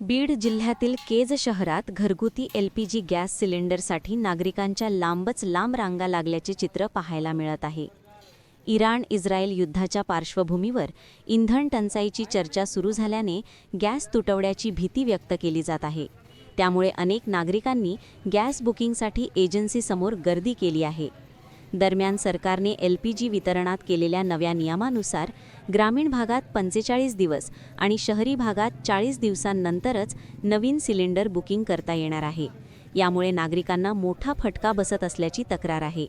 बीड जिल्ह्यातील केज शहरात घरगुती LPG गॅस सिलेंडरसाठी नागरिकांच्या लांबच लांब रांगा लागल्याचे चित्र पाहायला मिळत आहे. इराण-इस्रायल युद्धाच्या पार्श्वभूमीवर इंधन टंचाईची चर्चा सुरू झाल्याने गॅस तुटवड्याची भीती व्यक्त केली जात आहे. त्यामुळे अनेक नागरिकांनी गॅस बुकिंगसाठी एजन्सीसमोर गर्दी केली आहे. दरम्यान सरकारने LPG वितरणात केलेल्या नव्या नियमानुसार ग्रामीण भागात 45 दिवस आणि शहरी भागात 40 दिवसांनंतरच नवीन सिलेंडर बुकिंग करता येणार आहे. यामुळे नागरिकांना मोठा फटका बसत असल्याची तक्रार आहे.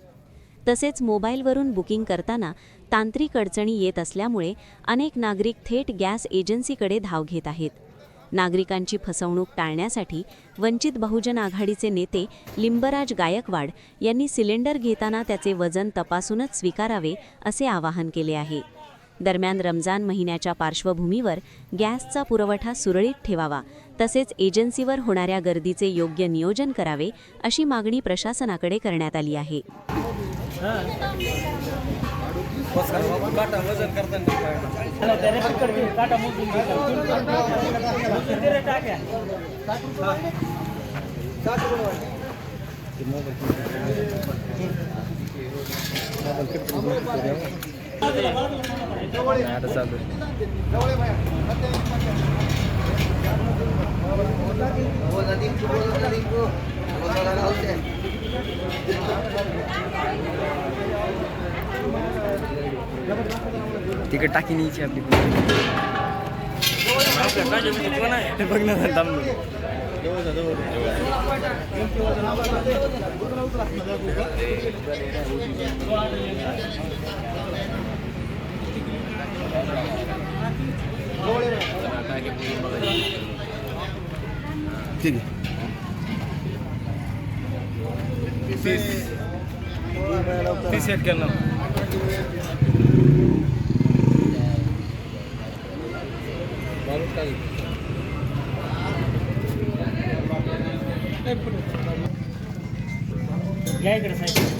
तसेच मोबाईलवरून बुकिंग करताना तांत्रिक अडचणी येत असल्यामुळे अनेक नागरिक थेट गॅस एजन्सीकडे धाव घेत आहेत. नागरिकांची फसवणूक टाळण्यासाठी वंचित बहुजन आघाडीचे नेते लिंबराज गायकवाड यांनी सिलेंडर घेताना त्याचे वजन तपासूनच स्वीकारावे असे आवाहन केले आहे. दरम्यान रमजान महिन्याच्या पार्श्वभूमीवर गॅसचा पुरवठा सुरळीत ठेवावा तसेच एजन्सीवर होणाऱ्या गर्दीचे योग्य नियोजन करावे अशी मागणी प्रशासनाकडे करण्यात आली आहे. तिकट टाकी न्यायची आपली बघ ना ठीक आहे. तीस सेट करना घ्या इकडे साहेब.